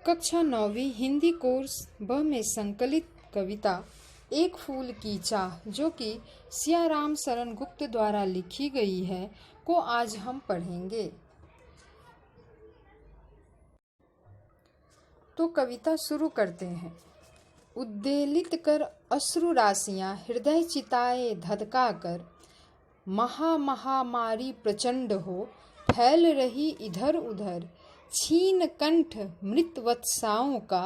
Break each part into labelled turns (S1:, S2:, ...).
S1: कक्षा 9वीं हिंदी कोर्स ब में संकलित कविता एक फूल की चाह, जो कि सियाराम शरण गुप्त द्वारा लिखी गई है, को आज हम पढ़ेंगे। तो कविता शुरू करते हैं। उद्वेलित कर अश्रु राशियां हृदय चिताए धधका कर, महामारी प्रचंड हो फैल रही इधर उधर, छीन कंठ मृत वत्साओं का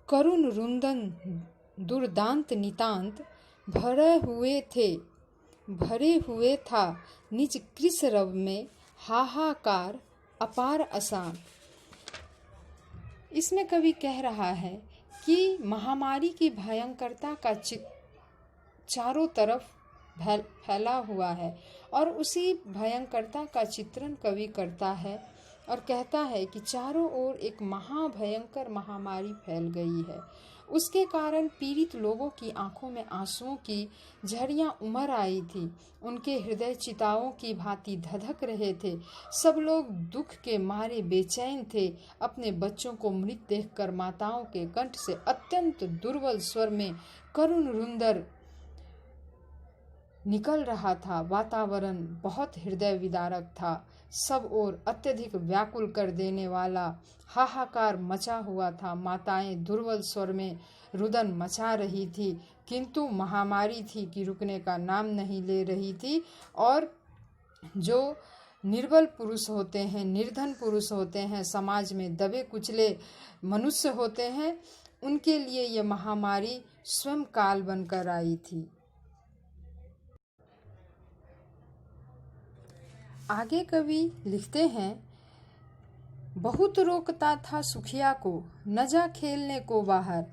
S1: करुण रुंदन दुर्दांत नितांत, भरे हुए था निज कृस रव में हाहाकार अपार असार। इसमें कवि कह रहा है कि महामारी की भयंकरता का चारों तरफ फैला हुआ है और उसी भयंकरता का चित्रण कवि करता है और कहता है कि चारों ओर एक महाभयंकर महामारी फैल गई है। उसके कारण पीड़ित लोगों की आंखों में आंसुओं की झड़ियां उमड़ आई थी। उनके हृदय चिताओं की भांति धधक रहे थे। सब लोग दुख के मारे बेचैन थे। अपने बच्चों को मृत देखकर माताओं के कंठ से अत्यंत दुर्बल स्वर में करुण रुंदन निकल रहा था। वातावरण बहुत हृदय विदारक था। सब ओर अत्यधिक व्याकुल कर देने वाला हाहाकार मचा हुआ था। माताएं दुर्बल स्वर में रुदन मचा रही थी, किंतु महामारी थी कि रुकने का नाम नहीं ले रही थी। और जो निर्बल पुरुष होते हैं, निर्धन पुरुष होते हैं, समाज में दबे कुचले मनुष्य होते हैं, उनके लिए यह महामारी स्वयं काल बनकर आई थी। आगे कवि लिखते हैं, बहुत रोकता था सुखिया को न जा खेलने को बाहर,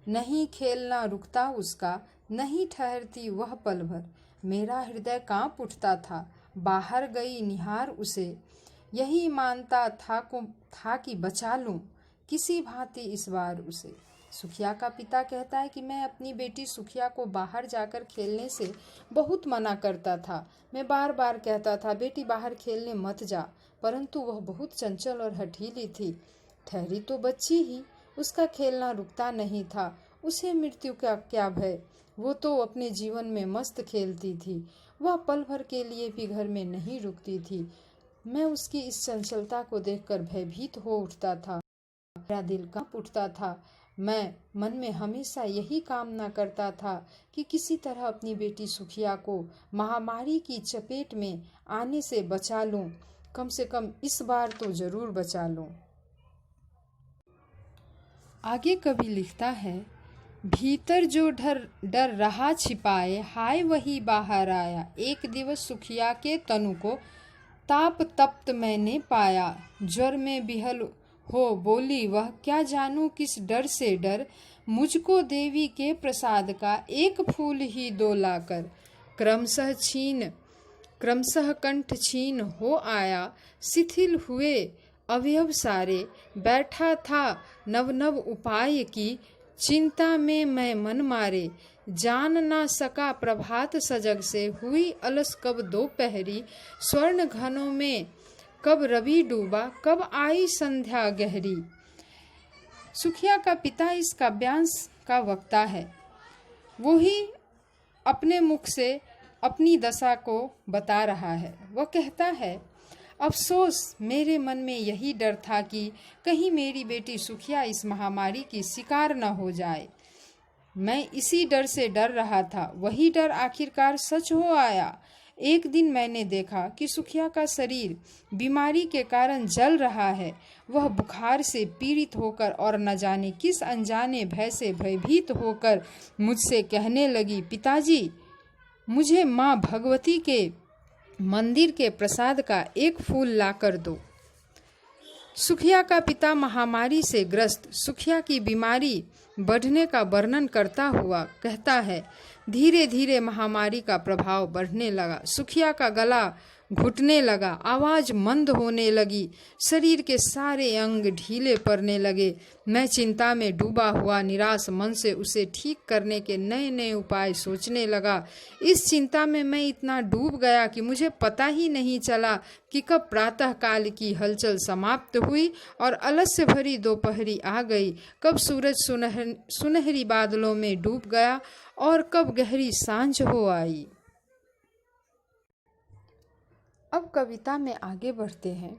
S1: नहीं खेलना रुकता उसका, नहीं ठहरती वह पल भर। मेरा हृदय कांप उठता था, बाहर गई निहार उसे, यही मानता था कि बचा लूं किसी भांति इस बार उसे। सुखिया का पिता कहता है कि मैं अपनी बेटी सुखिया को बाहर जाकर खेलने से बहुत मना करता था। मैं बार बार कहता था, बेटी बाहर खेलने मत जा, परंतु वह बहुत चंचल और हठीली थी। ठहरी तो बच्ची ही, उसका खेलना रुकता नहीं था। उसे मृत्यु का क्या भय, वो तो अपने जीवन में मस्त खेलती थी। वह पल भर के लिए भी घर में नहीं रुकती थी। मैं उसकी इस चंचलता को देखकर भयभीत हो उठता था। मेरा दिल कांप उठता था। मैं मन में हमेशा यही कामना करता था कि किसी तरह अपनी बेटी सुखिया को महामारी की चपेट में आने से बचा लूं, कम से कम इस बार तो जरूर बचा लूं। आगे कवि लिखता है, भीतर जो डर रहा छिपाए, हाय वही बाहर आया। एक दिवस सुखिया के तनु को ताप तप्त मैंने पाया, ज्वर में बिहल हो बोली वह, क्या जानूं किस डर से डर, मुझको देवी के प्रसाद का एक फूल ही दो लाकर। क्रमशः कंठ छीन हो आया, शिथिल हुए अवयव सारे, बैठा था नव नव उपाय की, चिंता में मैं मन मारे। जान ना सका प्रभात सजग से, हुई अलस कब दोपहरी, स्वर्ण घनों में कब रवि डूबा, कब आई संध्या गहरी। सुखिया का पिता इस काव्यांश का वक्ता है। वो ही अपने मुख से अपनी दशा को बता रहा है। वह कहता है, अफसोस मेरे मन में यही डर था कि कहीं मेरी बेटी सुखिया इस महामारी की शिकार न हो जाए। मैं इसी डर से डर रहा था। वही डर आखिरकार सच हो आया। एक दिन मैंने देखा कि सुखिया का शरीर बीमारी के कारण जल रहा है। वह बुखार से पीड़ित होकर और न जाने किस अनजाने भय से भयभीत होकर मुझसे कहने लगी, पिताजी मुझे माँ भगवती के मंदिर के प्रसाद का एक फूल लाकर दो। सुखिया का पिता महामारी से ग्रस्त सुखिया की बीमारी बढ़ने का वर्णन करता हुआ कहता है, धीरे धीरे महामारी का प्रभाव बढ़ने लगा। सुखिया का गला घुटने लगा, आवाज मंद होने लगी, शरीर के सारे अंग ढीले पड़ने लगे। मैं चिंता में डूबा हुआ निराश मन से उसे ठीक करने के नए नए उपाय सोचने लगा। इस चिंता में मैं इतना डूब गया कि मुझे पता ही नहीं चला कि कब प्रातः काल की हलचल समाप्त हुई और आलस्य भरी दोपहरी आ गई, कब सूरज सुनहरी बादलों में डूब गया और कब गहरी सांझ हो आई। अब कविता में आगे बढ़ते हैं।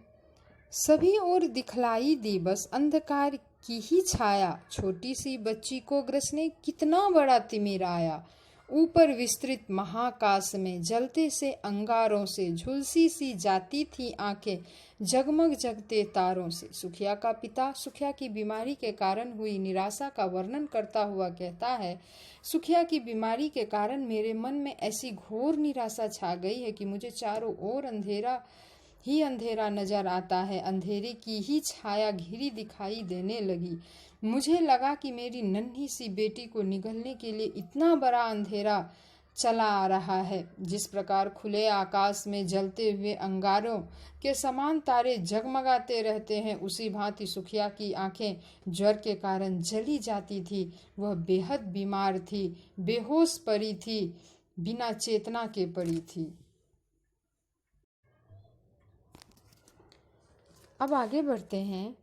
S1: सभी ओर दिखलाई दी बस अंधकार की ही छाया, छोटी सी बच्ची को ग्रसने कितना बड़ा तिमिर आया। ऊपर विस्तृत महाकाश में जलते से अंगारों से झुलसी सी जाती थी आंखें जगमग जगते तारों से। सुखिया का पिता सुखिया की बीमारी के कारण हुई निराशा का वर्णन करता हुआ कहता है, सुखिया की बीमारी के कारण मेरे मन में ऐसी घोर निराशा छा गई है कि मुझे चारों ओर अंधेरा ही अंधेरा नजर आता है। अंधेरे की ही छाया घिरी दिखाई देने लगी। मुझे लगा कि मेरी नन्ही सी बेटी को निगलने के लिए इतना बड़ा अंधेरा चला आ रहा है। जिस प्रकार खुले आकाश में जलते हुए अंगारों के समान तारे जगमगाते रहते हैं, उसी भांति सुखिया की आंखें ज्वर के कारण जली जाती थी। वह बेहद बीमार थी, बेहोश पड़ी थी, बिना चेतना के पड़ी थी। अब आगे बढ़ते हैं।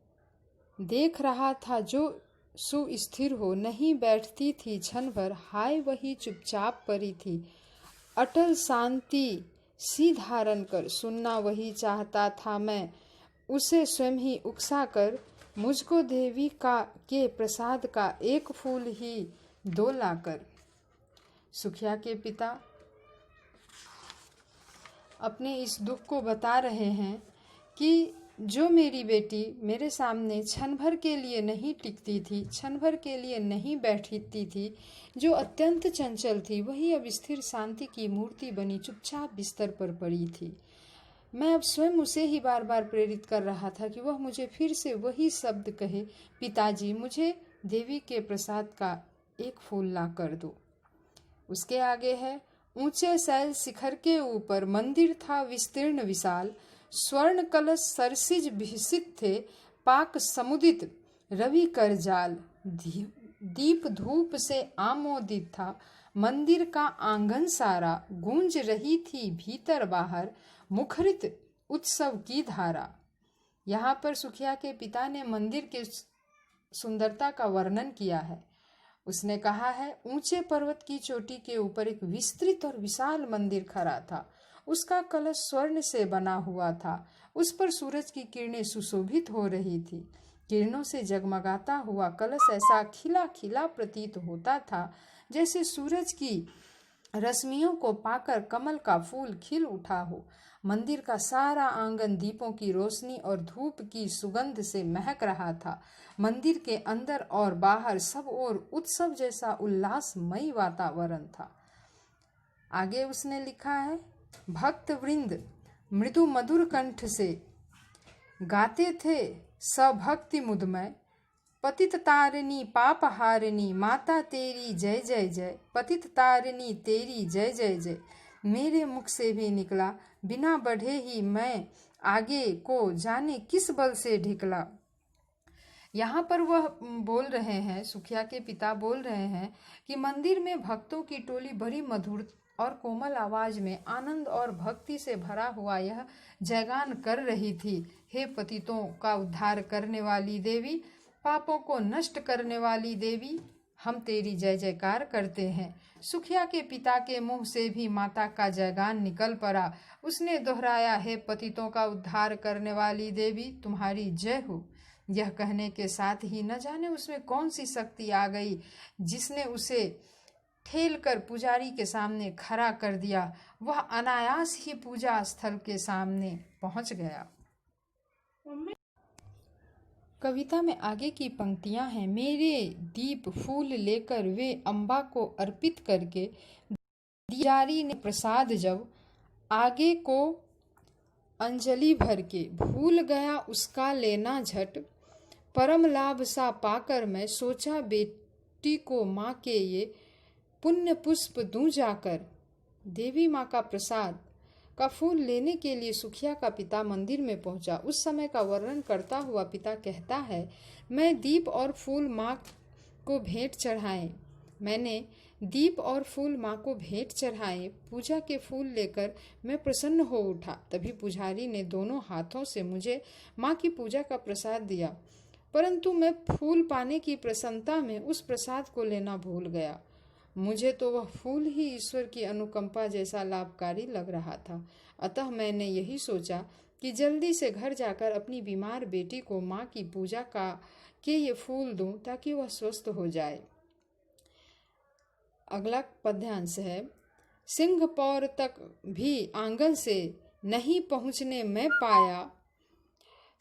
S1: देख रहा था जो सुस्थिर हो, नहीं बैठती थी क्षण भर, हाय वही चुपचाप पड़ी थी। अटल शांति सी धारण कर सुनना वही चाहता था मैं, उसे स्वयं ही उकसा कर मुझको देवी का के प्रसाद का एक फूल ही दो लाकर। सुखिया के पिता अपने इस दुख को बता रहे हैं कि जो मेरी बेटी मेरे सामने क्षण भर के लिए नहीं टिकती थी, क्षण भर के लिए नहीं बैठती थी, जो अत्यंत चंचल थी, वही अब स्थिर शांति की मूर्ति बनी चुपचाप बिस्तर पर पड़ी थी। मैं अब स्वयं उसे ही बार बार प्रेरित कर रहा था कि वह मुझे फिर से वही शब्द कहे, पिताजी मुझे देवी के प्रसाद का एक फूल ला कर दो। उसके आगे है, ऊंचे शैल शिखर के ऊपर मंदिर था विस्तीर्ण विशाल, स्वर्ण कलश सरसिज भिसित थे, पाक समुदित रवि कर जाल, दीप धूप से आमोदित था, मंदिर का आंगन सारा, गूंज रही थी भीतर बाहर, मुखरित उत्सव की धारा। यहाँ पर सुखिया के पिता ने मंदिर की सुंदरता का वर्णन किया है। उसने कहा है, ऊंचे पर्वत की चोटी के ऊपर एक विस्तृत और विशाल मंदिर खड़ा था। उसका कलश स्वर्ण से बना हुआ था। उस पर सूरज की किरणें सुशोभित हो रही थी। किरणों से जगमगाता हुआ कलश ऐसा खिला खिला प्रतीत होता था जैसे सूरज की रश्मियों को पाकर कमल का फूल खिल उठा हो। मंदिर का सारा आंगन दीपों की रोशनी और धूप की सुगंध से महक रहा था। मंदिर के अंदर और बाहर सब ओर उत्सव जैसा उल्लासमयी वातावरण था। आगे उसने लिखा है, भक्त वृंद मृदु मधुर कंठ से गाते थे सभक्ति मुदमय, पतित तारिणी पाप हारिणी माता तेरी जय जय जय, पतित तारिणी तेरी जय जय जय। मेरे मुख से भी निकला, बिना बढ़े ही मैं आगे को जाने किस बल से ढिकला। यहाँ पर वह बोल रहे हैं, सुखिया के पिता बोल रहे हैं कि मंदिर में भक्तों की टोली बड़ी मधुर और कोमल आवाज में आनंद और भक्ति से भरा हुआ यह जयगान कर रही थी, हे पतितों का उद्धार करने वाली देवी, पापों को नष्ट करने वाली देवी, हम तेरी जय जयकार करते हैं। सुखिया के पिता के मुंह से भी माता का जयगान निकल पड़ा। उसने दोहराया, हे पतितों का उद्धार करने वाली देवी, तुम्हारी जय हो। यह कहने के साथ ही न जाने उसमें कौन सी शक्ति आ गई जिसने उसे ठेल कर पुजारी के सामने खड़ा कर दिया। वह अनायास ही पूजा स्थल के सामने पहुंच गया। कविता में आगे की पंक्तियां हैं, मेरे दीप फूल लेकर वे अम्बा को अर्पित करके, पुजारी ने प्रसाद जब आगे को अंजलि भर के, भूल गया उसका लेना झट, परम लाभ सा पाकर मैं सोचा बेटी को माँ के ये पुण्य पुष्प दूं जाकर। देवी माँ का प्रसाद का फूल लेने के लिए सुखिया का पिता मंदिर में पहुंचा। उस समय का वर्णन करता हुआ पिता कहता है, मैं दीप और फूल माँ को भेंट चढ़ाए। मैंने दीप और फूल माँ को भेंट चढ़ाए। पूजा के फूल लेकर मैं प्रसन्न हो उठा। तभी पुजारी ने दोनों हाथों से मुझे माँ की पूजा का प्रसाद दिया, परंतु मैं फूल पाने की प्रसन्नता में उस प्रसाद को लेना भूल गया। मुझे तो वह फूल ही ईश्वर की अनुकंपा जैसा लाभकारी लग रहा था। अतः मैंने यही सोचा कि जल्दी से घर जाकर अपनी बीमार बेटी को माँ की पूजा के ये फूल दूं ताकि वह स्वस्थ हो जाए। अगला पद्यांश है, सिंह पौर तक भी आंगन से नहीं पहुँचने में पाया,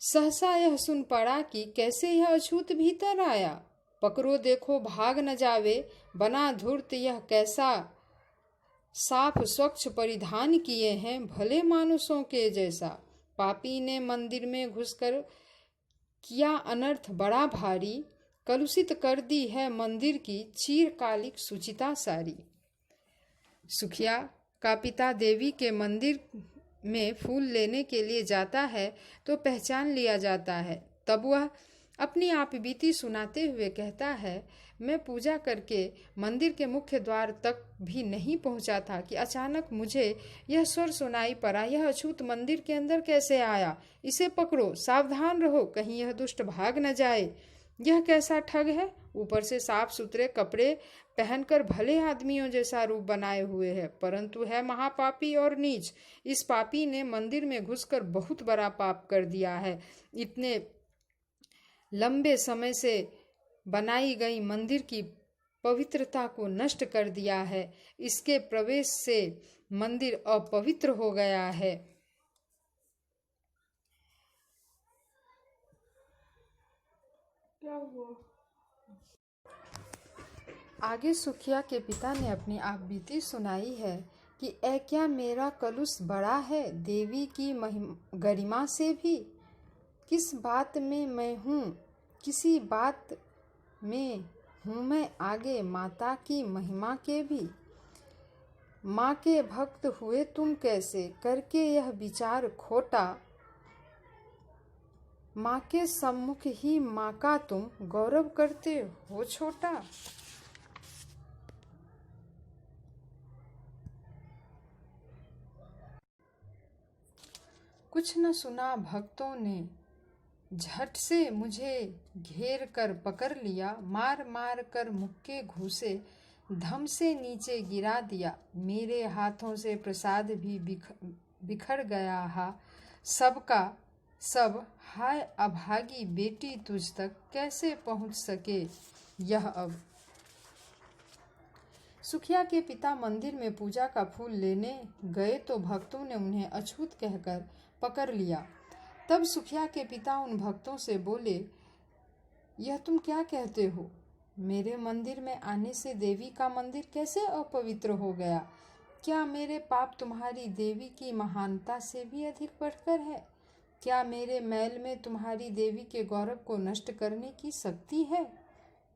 S1: सहसा यह सुन पड़ा कि कैसे यह अछूत भीतर आया। पकड़ो देखो भाग न जावे, बना धूर्त यह कैसा, साफ स्वच्छ परिधान किए हैं भले मानुषों के जैसा। पापी ने मंदिर में घुसकर किया अनर्थ बड़ा भारी, कलुषित कर दी है मंदिर की चीरकालिक सुचिता सारी। सुखिया का पिता देवी के मंदिर में फूल लेने के लिए जाता है तो पहचान लिया जाता है। तब वह अपनी आप बीती सुनाते हुए कहता है, मैं पूजा करके मंदिर के मुख्य द्वार तक भी नहीं पहुंचा था कि अचानक मुझे यह स्वर सुनाई पड़ा, यह अछूत मंदिर के अंदर कैसे आया? इसे पकड़ो, सावधान रहो, कहीं यह दुष्ट भाग न जाए। यह कैसा ठग है? ऊपर से साफ सुथरे कपड़े पहनकर भले आदमियों जैसा रूप बनाए हुए है, परंतु है महापापी और नीच। इस पापी ने मंदिर में घुसकर बहुत बड़ा पाप कर दिया है। इतने लंबे समय से बनाई गई मंदिर की पवित्रता को नष्ट कर दिया है। इसके प्रवेश से मंदिर अपवित्र हो गया है। क्या हुआ? आगे सुखिया के पिता ने अपनी आप बीती सुनाई है कि ऐ क्या मेरा कलुष बड़ा है देवी की गरिमा से भी? किस बात में मैं हूँ, किसी बात में हूँ मैं आगे माता की महिमा के भी। माँ के भक्त हुए तुम कैसे करके यह विचार खोटा, माँ के सम्मुख ही माँ का तुम गौरव करते हो छोटा। कुछ न सुना भक्तों ने झट से मुझे घेर कर पकड़ लिया, मार मार कर मुक्के घूसे धम से नीचे गिरा दिया। मेरे हाथों से प्रसाद भी बिखर गया हा सबका सब। हाय अभागी बेटी, तुझ तक कैसे पहुँच सके यह अब। सुखिया के पिता मंदिर में पूजा का फूल लेने गए तो भक्तों ने उन्हें अछूत कहकर पकड़ लिया। तब सुखिया के पिता उन भक्तों से बोले, यह तुम क्या कहते हो? मेरे मंदिर में आने से देवी का मंदिर कैसे अपवित्र हो गया? क्या मेरे पाप तुम्हारी देवी की महानता से भी अधिक बढ़कर है? क्या मेरे मैल में तुम्हारी देवी के गौरव को नष्ट करने की शक्ति है?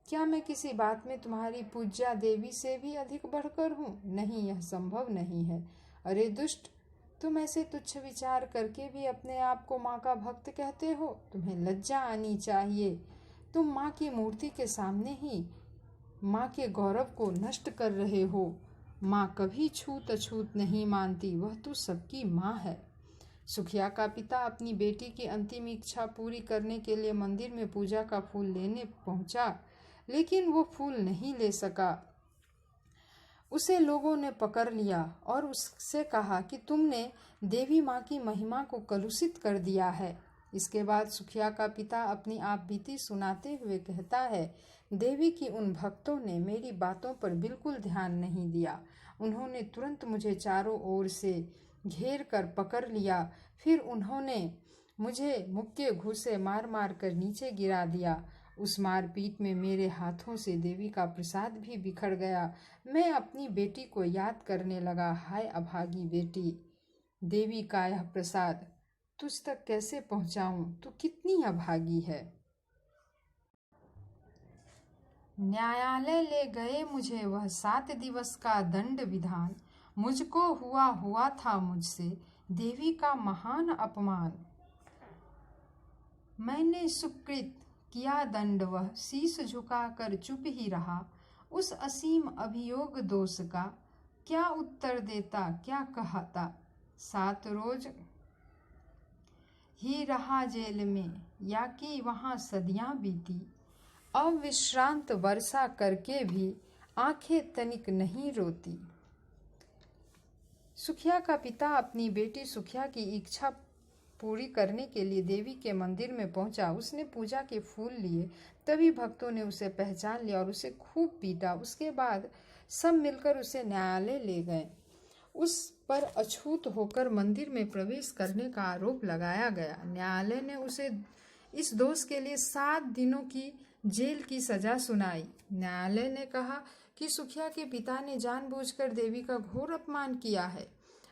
S1: क्या मैं किसी बात में तुम्हारी पूज्या देवी से भी अधिक बढ़कर हूँ? नहीं, यह संभव नहीं है। अरे दुष्ट, तुम ऐसे तुच्छ विचार करके भी अपने आप को माँ का भक्त कहते हो? तुम्हें लज्जा आनी चाहिए। तुम माँ की मूर्ति के सामने ही माँ के गौरव को नष्ट कर रहे हो। माँ कभी छूत अछूत नहीं मानती, वह तो सबकी माँ है। सुखिया का पिता अपनी बेटी की अंतिम इच्छा पूरी करने के लिए मंदिर में पूजा का फूल लेने पहुंचा, लेकिन वो फूल नहीं ले सका। उसे लोगों ने पकड़ लिया और उससे कहा कि तुमने देवी माँ की महिमा को कलुषित कर दिया है। इसके बाद सुखिया का पिता अपनी आप बीती सुनाते हुए कहता है, देवी की उन भक्तों ने मेरी बातों पर बिल्कुल ध्यान नहीं दिया। उन्होंने तुरंत मुझे चारों ओर से घेर कर पकड़ लिया। फिर उन्होंने मुझे मुक्के घूसे मार मार कर नीचे गिरा दिया। उस मारपीट में मेरे हाथों से देवी का प्रसाद भी बिखर गया। मैं अपनी बेटी को याद करने लगा, हाय अभागी बेटी, देवी का यह प्रसाद तुझ तक कैसे पहुंचाऊं? तू कितनी अभागी है। न्यायालय ले गए मुझे वह 7 दिवस का दंड विधान। मुझको हुआ था मुझसे देवी का महान अपमान। मैंने सुकृत किया दंड, वह शीश झुकाकर चुप ही रहा। उस असीम अभियोग दोष का क्या उत्तर देता, क्या कहता। 7 रोज ही रहा जेल में, या कि वहाँ सदियां बीती। अविश्रांत वर्षा करके भी आंखें तनिक नहीं रोती। सुखिया का पिता अपनी बेटी सुखिया की इच्छा पूरी करने के लिए देवी के मंदिर में पहुंचा। उसने पूजा के फूल लिए, तभी भक्तों ने उसे पहचान लिया और उसे खूब पीटा। उसके बाद सब मिलकर उसे न्यायालय ले गए। उस पर अछूत होकर मंदिर में प्रवेश करने का आरोप लगाया गया। न्यायालय ने उसे इस दोष के लिए 7 दिनों की जेल की सजा सुनाई। न्यायालय ने कहा कि सुखिया के पिता ने जानबूझकर देवी का घोर अपमान किया है।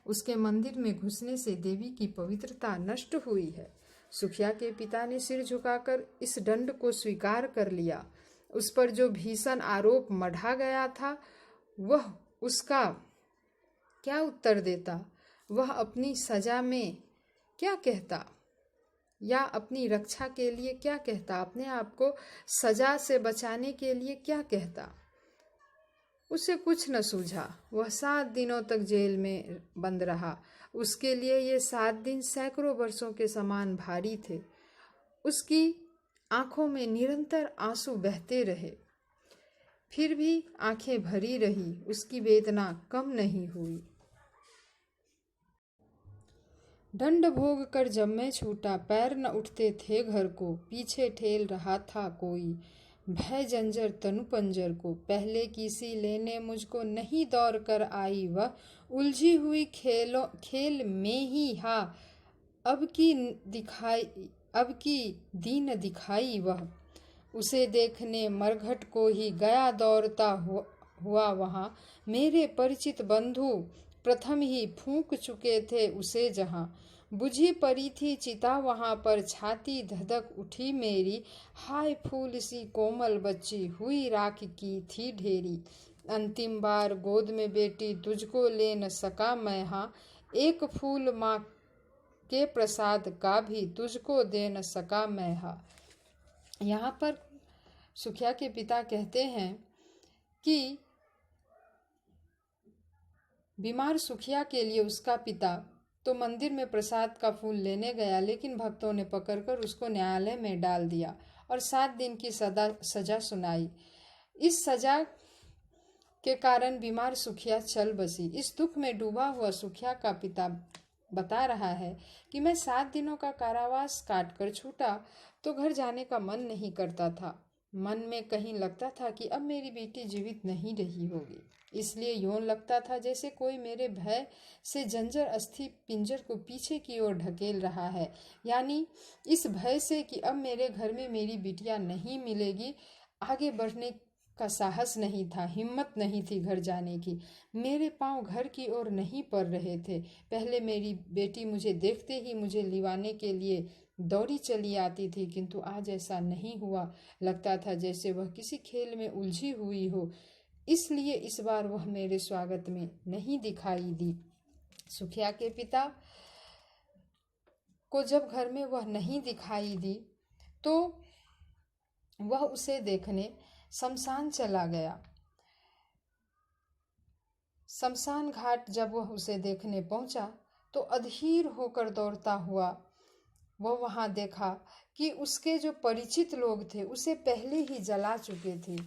S1: उसके मंदिर में घुसने से देवी की पवित्रता नष्ट हुई है। सुखिया के पिता ने सिर झुकाकर इस दंड को स्वीकार कर लिया। उस पर जो भीषण आरोप मढ़ा गया था, वह उसका क्या उत्तर देता? वह अपनी सजा में क्या कहता, या अपनी रक्षा के लिए क्या कहता, अपने आप को सजा से बचाने के लिए क्या कहता? उसे कुछ न सूझा। वह 7 दिनों तक जेल में बंद रहा। उसके लिए ये 7 दिन सैकड़ों वर्षों के समान भारी थे। उसकी आंखों में निरंतर आंसू बहते रहे, फिर भी आंखें भरी रही। उसकी वेदना कम नहीं हुई। दंड भोग कर जब मैं छूटा, पैर न उठते थे घर को। पीछे ठेल रहा था कोई, भय जंजर तनु पंजर को। पहले किसी लेने मुझको नहीं दौड़ कर आई, वह उलझी हुई खेल में ही हा। अब की दीन दिखाई वह। उसे देखने मरघट को ही गया दौड़ता हुआ वहाँ। मेरे परिचित बंधु प्रथम ही फूंक चुके थे उसे जहाँ। बुझी पड़ी थी चिता वहाँ पर, छाती धधक उठी मेरी। हाय फूल सी कोमल बच्ची, हुई राख की थी ढेरी। अंतिम बार गोद में बेटी तुझको ले न सका मैं, हाँ। एक फूल माँ के प्रसाद का भी तुझको दे न सका मैं, हाँ। यहाँ पर सुखिया के पिता कहते हैं कि बीमार सुखिया के लिए उसका पिता तो मंदिर में प्रसाद का फूल लेने गया, लेकिन भक्तों ने पकड़कर उसको न्यायालय में डाल दिया और 7 दिन की सजा सुनाई। इस सजा के कारण बीमार सुखिया चल बसी। इस दुख में डूबा हुआ सुखिया का पिता बता रहा है कि मैं 7 दिनों का कारावास काटकर छूटा तो घर जाने का मन नहीं करता था। मन में कहीं लगता था कि अब मेरी बेटी जीवित नहीं रही होगी। इसलिए यूं लगता था जैसे कोई मेरे भय से जंजर अस्थि पिंजर को पीछे की ओर ढकेल रहा है। यानी इस भय से कि अब मेरे घर में मेरी बिटिया नहीं मिलेगी, आगे बढ़ने का साहस नहीं था, हिम्मत नहीं थी घर जाने की। मेरे पांव घर की ओर नहीं पड़ रहे थे। पहले मेरी बेटी मुझे देखते ही मुझे लिवाने के लिए दौड़ी चली आती थी, किंतु आज ऐसा नहीं हुआ। लगता था जैसे वह किसी खेल में उलझी हुई हो, इसलिए इस बार वह मेरे स्वागत में नहीं दिखाई दी। सुखिया के पिता को जब घर में वह नहीं दिखाई दी तो वह उसे देखने शमशान चला गया। शमशान घाट जब वह उसे देखने पहुंचा तो अधीर होकर दौड़ता हुआ वह वहां देखा कि उसके जो परिचित लोग थे उसे पहले ही जला चुके थे।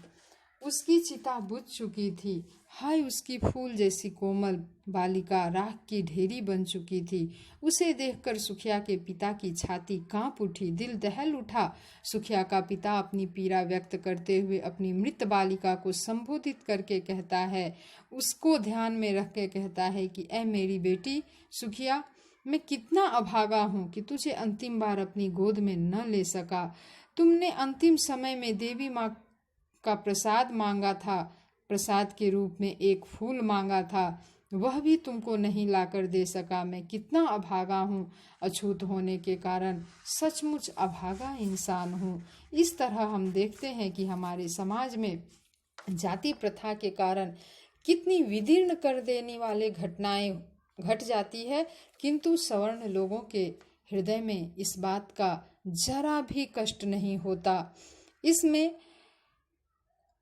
S1: उसकी चिता बुझ चुकी थी। हाय उसकी फूल जैसी कोमल बालिका राख की ढेरी बन चुकी थी। उसे देखकर सुखिया के पिता की छाती कांप उठी, दिल दहल उठा। सुखिया का पिता अपनी पीड़ा व्यक्त करते हुए अपनी मृत बालिका को संबोधित करके कहता है, उसको ध्यान में रख के कहता है कि ऐ मेरी बेटी सुखिया, मैं कितना अभागा हूँ कि तुझे अंतिम बार अपनी गोद में न ले सका। तुमने अंतिम समय में देवी माँ का प्रसाद मांगा था, प्रसाद के रूप में एक फूल मांगा था, वह भी तुमको नहीं लाकर दे सका। मैं कितना अभागा हूँ, अछूत होने के कारण सचमुच अभागा इंसान हूँ। इस तरह हम देखते हैं कि हमारे समाज में जाति प्रथा के कारण कितनी विदीर्ण कर देने वाले घटनाएं घट जाती है, किंतु सवर्ण लोगों के हृदय में इस बात का जरा भी कष्ट नहीं होता। इसमें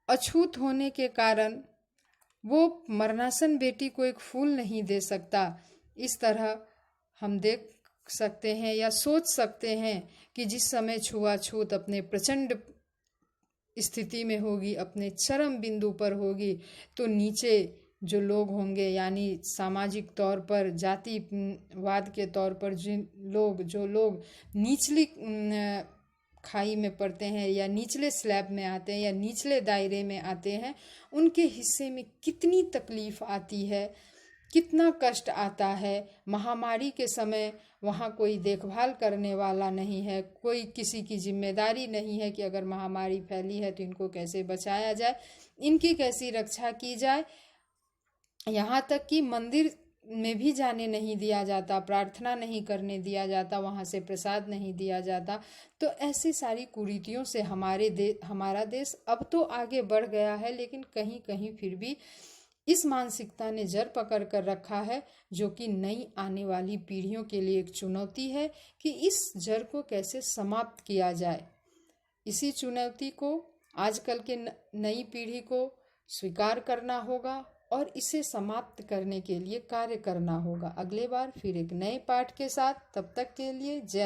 S1: अछूत होने के कारण वो मरणासन बेटी को एक फूल नहीं दे सकता। इस तरह हम देख सकते हैं या सोच सकते हैं कि जिस समय छुआछूत अपने प्रचंड स्थिति में होगी, अपने चरम बिंदु पर होगी, तो नीचे जो लोग होंगे, यानी सामाजिक तौर पर, जातिवाद के तौर पर जो लोग निचली खाई में पड़ते हैं या निचले स्लैब में आते हैं या निचले दायरे में आते हैं, उनके हिस्से में कितनी तकलीफ आती है, कितना कष्ट आता है। महामारी के समय वहाँ कोई देखभाल करने वाला नहीं है, कोई किसी की जिम्मेदारी नहीं है कि अगर महामारी फैली है तो इनको कैसे बचाया जाए, इनकी कैसी रक्षा की जाए। यहाँ तक कि मंदिर में भी जाने नहीं दिया जाता, प्रार्थना नहीं करने दिया जाता, वहाँ से प्रसाद नहीं दिया जाता। तो ऐसी सारी कुरीतियों से हमारा देश अब तो आगे बढ़ गया है, लेकिन कहीं कहीं फिर भी इस मानसिकता ने जड़ पकड़ कर रखा है, जो कि नई आने वाली पीढ़ियों के लिए एक चुनौती है कि इस जड़ को कैसे समाप्त किया जाए। इसी चुनौती को आजकल के नई पीढ़ी को स्वीकार करना होगा और इसे समाप्त करने के लिए कार्य करना होगा। अगले बार फिर एक नए पाठ के साथ, तब तक के लिए जय।